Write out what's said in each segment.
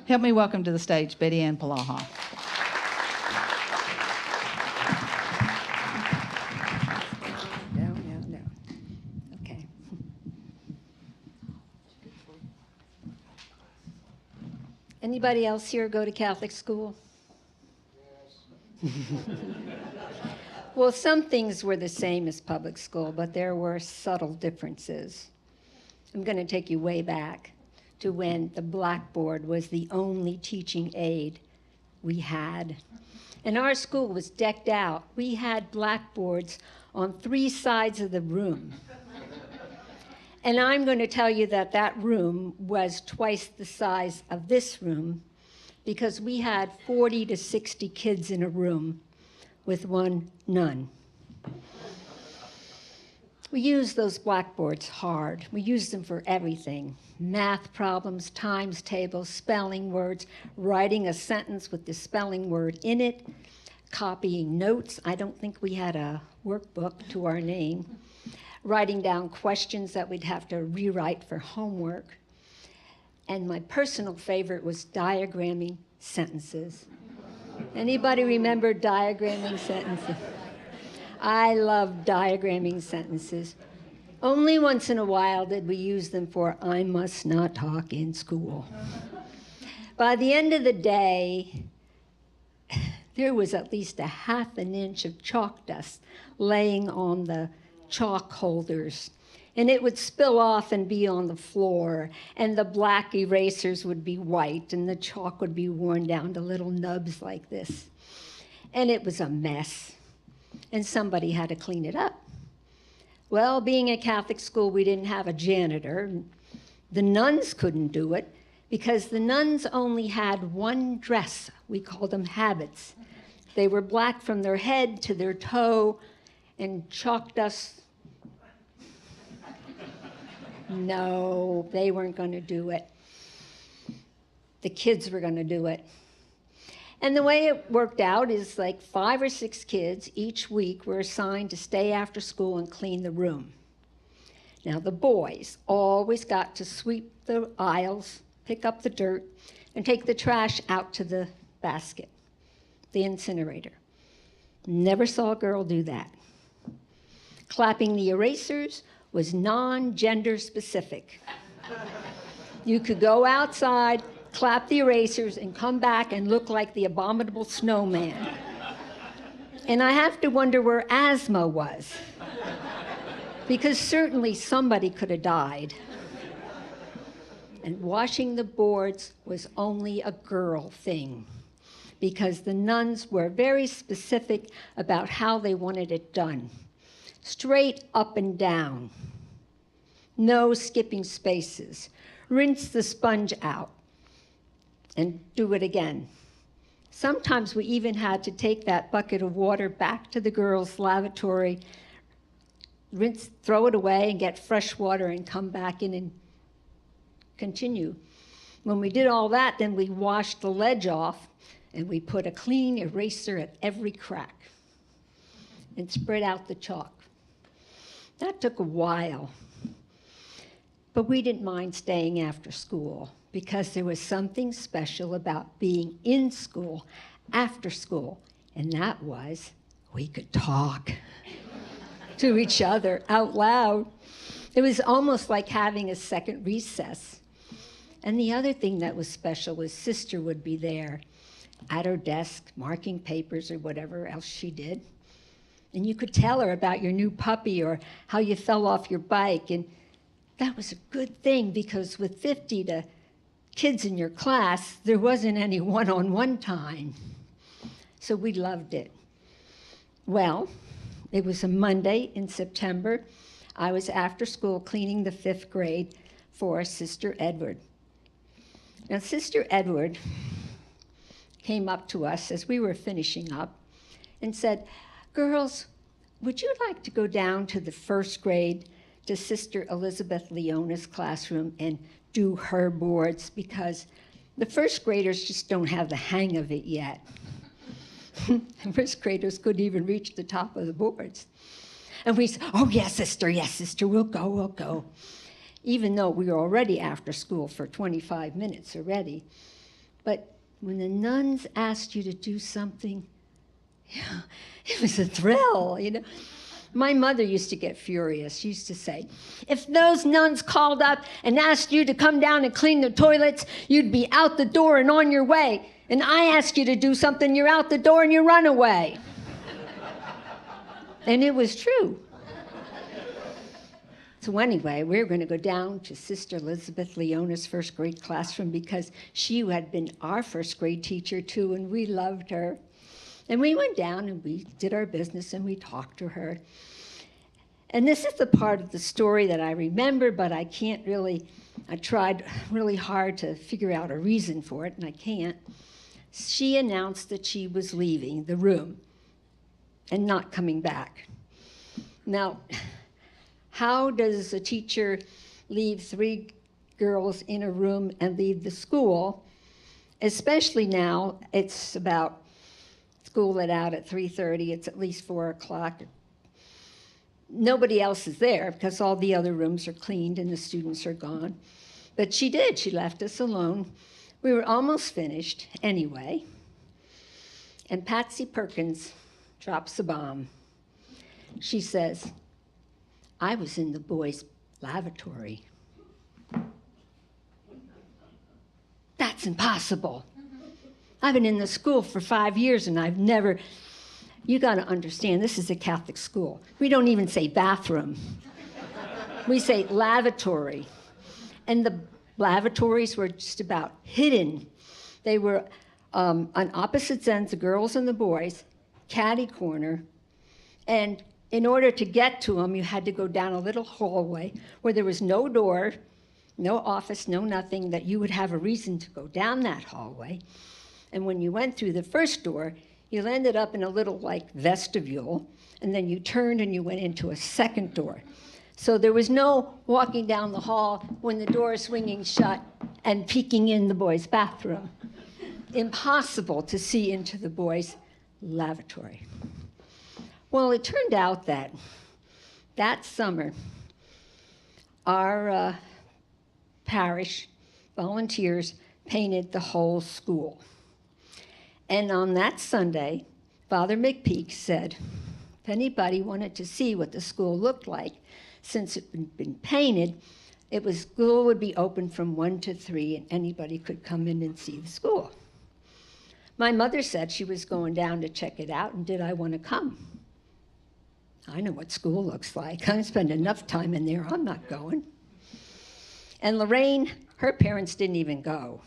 Help me welcome to the stage Betty Ann Polaha. No. Okay. Anybody else here go to Catholic school? Yes. Well, some things were the same as public school, but there were subtle differences. I'm going to take you way back to when the blackboard was the only teaching aid we had. And our school was decked out. We had blackboards on 3 sides of the room. And I'm going to tell you that that room was twice the size of this room because we had 40 to 60 kids in a room with one nun. We used those blackboards hard. We used them for everything. Math problems, times tables, spelling words, writing a sentence with the spelling word in it, copying notes. I don't think we had a workbook to our name. Writing down questions that we'd have to rewrite for homework. And my personal favorite was diagramming sentences. Anybody remember diagramming sentences? I love diagramming sentences. Only once in a while did we use them for I must not talk in school. By the end of the day, there was at least a ½ an inch of chalk dust laying on the chalk holders, and it would spill off and be on the floor, and the black erasers would be white, and the chalk would be worn down to little nubs like this. And it was a mess, and somebody had to clean it up. Well, being a Catholic school, we didn't have a janitor. The nuns couldn't do it because the nuns only had one dress. We called them habits. They were black from their head to their toe, and chalk dust. No, they weren't going to do it. The kids were going to do it. And the way it worked out is like 5 or 6 kids each week were assigned to stay after school and clean the room. Now the boys always got to sweep the aisles, pick up the dirt, and take the trash out to the basket, the incinerator. Never saw a girl do that. Clapping the erasers was non-gender specific. You could go outside, clap the erasers, and come back and look like the abominable snowman. And I have to wonder where asthma was, because certainly somebody could have died. And washing the boards was only a girl thing, because the nuns were very specific about how they wanted it done. Straight up and down. No skipping spaces. Rinse the sponge out and do it again. Sometimes we even had to take that bucket of water back to the girls' lavatory, rinse, throw it away, and get fresh water and come back in and continue. When we did all that, then we washed the ledge off and we put a clean eraser at every crack and spread out the chalk. That took a while, but we didn't mind staying after school because there was something special about being in school after school, and that was we could talk to each other out loud. It was almost like having a second recess. And the other thing that was special was Sister would be there at her desk marking papers or whatever else she did. And you could tell her about your new puppy or how you fell off your bike. And that was a good thing because with 50 kids in your class, there wasn't any one-on-one time. So we loved it. Well, it was a Monday in September. I was after school cleaning the 5th grade for Sister Edward. Now, Sister Edward came up to us as we were finishing up and said, "Girls, would you like to go down to the 1st grade to Sister Elizabeth Leona's classroom and do her boards? Because the 1st graders just don't have the hang of it yet." The 1st graders couldn't even reach the top of the boards. And we said, "Oh, yes, sister, we'll go. Even though we were already after school for 25 minutes already. But when the nuns asked you to do something, it was a thrill, you know. My mother used to get furious. She used to say, if those nuns called up and asked you to come down and clean the toilets, you'd be out the door and on your way. And I ask you to do something, you're out the door and you run away. And it was true. So anyway, we were going to go down to Sister Elizabeth Leona's first grade classroom because she had been our first grade teacher too, and we loved her. And we went down and we did our business and we talked to her. And this is the part of the story that I remember, but I tried really hard to figure out a reason for it, and I can't. She announced that she was leaving the room and not coming back. Now, how does a teacher leave 3 girls in a room and leave the school? Especially now, it's about school let out at 3:30, it's at least 4 o'clock. Nobody else is there because all the other rooms are cleaned and the students are gone. But she did, she left us alone. We were almost finished anyway. And Patsy Perkins drops a bomb. She says, I was in the boys' lavatory. That's impossible. I've been in the school for 5 years and I've never, you got to understand, this is a Catholic school. We don't even say bathroom. We say lavatory. And the lavatories were just about hidden. They were on opposite ends, the girls and the boys, catty corner. And in order to get to them, you had to go down a little hallway where there was no door, no office, no nothing, that you would have a reason to go down that hallway. And when you went through the first door, you ended up in a little like vestibule, and then you turned and you went into a second door. So there was no walking down the hall when the door is swinging shut and peeking in the boys' bathroom. Impossible to see into the boys' lavatory. Well, it turned out that summer, our parish volunteers painted the whole school. And on that Sunday, Father McPeak said, if anybody wanted to see what the school looked like, since it had been painted, school would be open from 1 to 3, and anybody could come in and see the school. My mother said she was going down to check it out, and did I want to come? I know what school looks like. I spend enough time in there. I'm not going. And Lorraine, her parents didn't even go.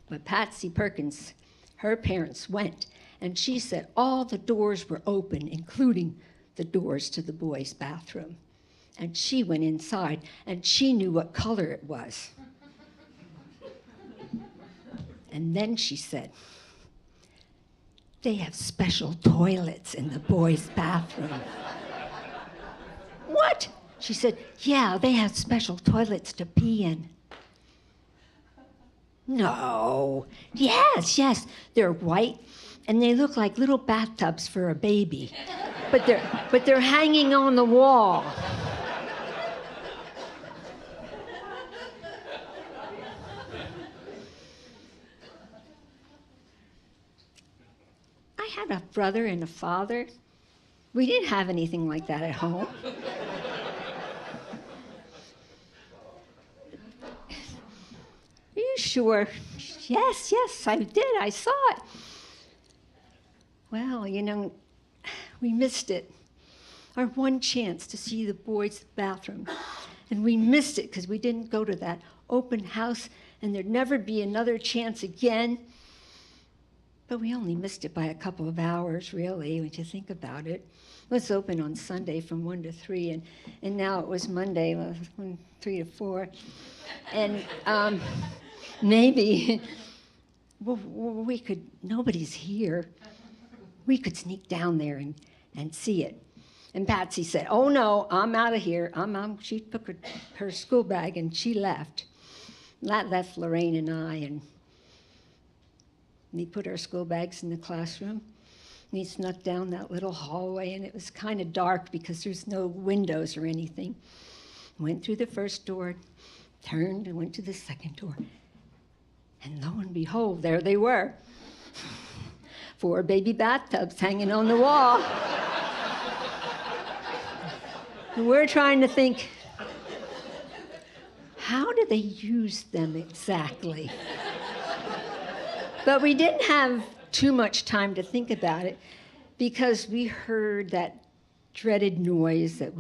But Patsy Perkins, her parents went, and she said all the doors were open, including the doors to the boys' bathroom. And she went inside, and she knew what color it was. And then she said, they have special toilets in the boys' bathroom. What? She said, yeah, they have special toilets to pee in. No. Yes. They're white, and they look like little bathtubs for a baby. But they're hanging on the wall. I had a brother and a father. We didn't have anything like that at home. Are you sure? Yes, I did. I saw it. Well, we missed it. Our one chance to see the boys' bathroom. And we missed it because we didn't go to that open house, and there'd never be another chance again. But we only missed it by a couple of hours, really, when you think about it. It was open on Sunday from 1 to 3, and now it was Monday, 3 to 4. And maybe we could, nobody's here. We could sneak down there and see it. And Patsy said, oh no, I'm out of here. She took her school bag and she left. That left Lorraine and I, and we put our school bags in the classroom. We snuck down that little hallway, and it was kind of dark because there's no windows or anything. Went through the first door, turned and went to the second door. And lo and behold, there they were. 4 baby bathtubs hanging on the wall. And we're trying to think, how do they use them exactly? But we didn't have too much time to think about it because we heard that dreaded noise that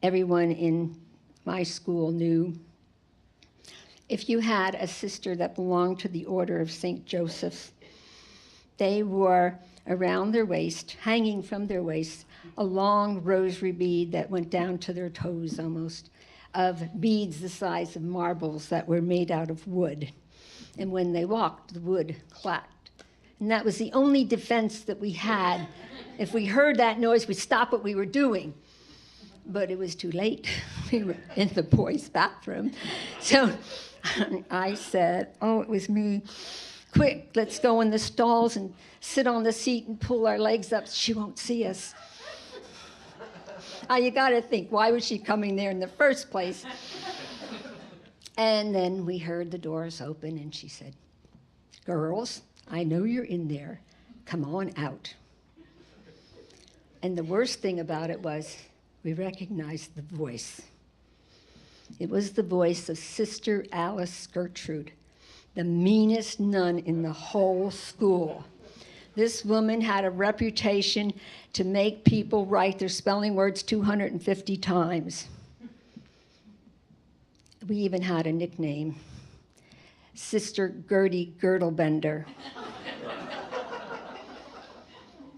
everyone in my school knew. If you had a sister that belonged to the Order of St. Joseph's, they wore around their waist, hanging from their waist, a long rosary bead that went down to their toes almost, of beads the size of marbles that were made out of wood. And when they walked, the wood clacked. And that was the only defense that we had. If we heard that noise, we'd stop what we were doing. But it was too late. We were in the boys' bathroom. So I said, oh, it was me. Quick, let's go in the stalls and sit on the seat and pull our legs up so she won't see us. You got to think, why was she coming there in the first place? And then we heard the doors open, and she said, girls, I know you're in there. Come on out. And the worst thing about it was we recognized the voice. It was the voice of Sister Alice Gertrude, the meanest nun in the whole school. This woman had a reputation to make people write their spelling words 250 times. We even had a nickname, Sister Gertie Girdlebender.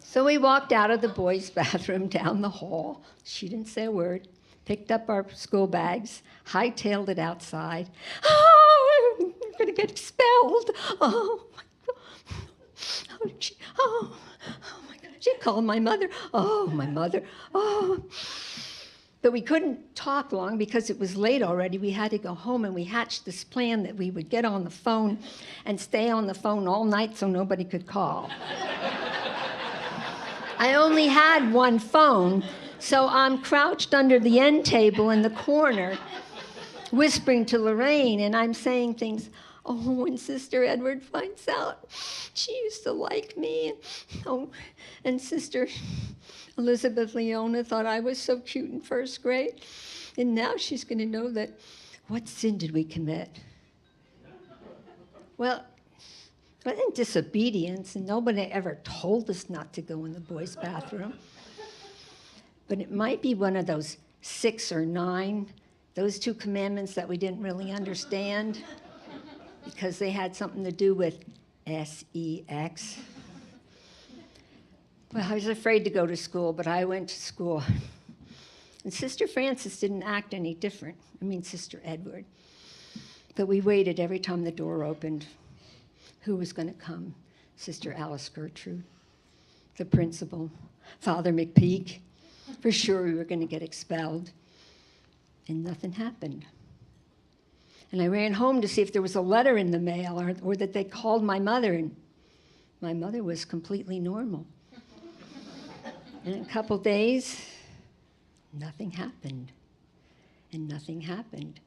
So we walked out of the boys' bathroom down the hall. She didn't say a word, picked up our school bags, hightailed it outside. Oh, we're going to get expelled. Oh, my God. Oh, my God. She called my mother. Oh, my mother. Oh. But we couldn't talk long because it was late already. We had to go home, and we hatched this plan that we would get on the phone and stay on the phone all night so nobody could call. I only had one phone, so I'm crouched under the end table in the corner, whispering to Lorraine, and I'm saying things. Oh, when Sister Edward finds out, she used to like me. And Sister Elizabeth Leona thought I was so cute in first grade. And now she's going to know that, what sin did we commit? Well, it wasn't disobedience, and nobody ever told us not to go in the boys' bathroom. But it might be one of those 6 or 9, those 2 commandments that we didn't really understand because they had something to do with sex. Well, I was afraid to go to school, but I went to school. And Sister Frances didn't act any different. Sister Edward. But we waited every time the door opened. Who was going to come? Sister Alice Gertrude, the principal, Father McPeak. For sure we were going to get expelled. And nothing happened. And I ran home to see if there was a letter in the mail or that they called my mother. And my mother was completely normal. In a couple days, nothing happened. And nothing happened.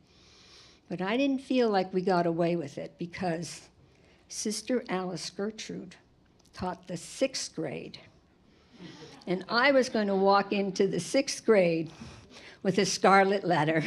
But I didn't feel like we got away with it because Sister Alice Gertrude taught the 6th grade. And I was going to walk into the 6th grade with a scarlet letter.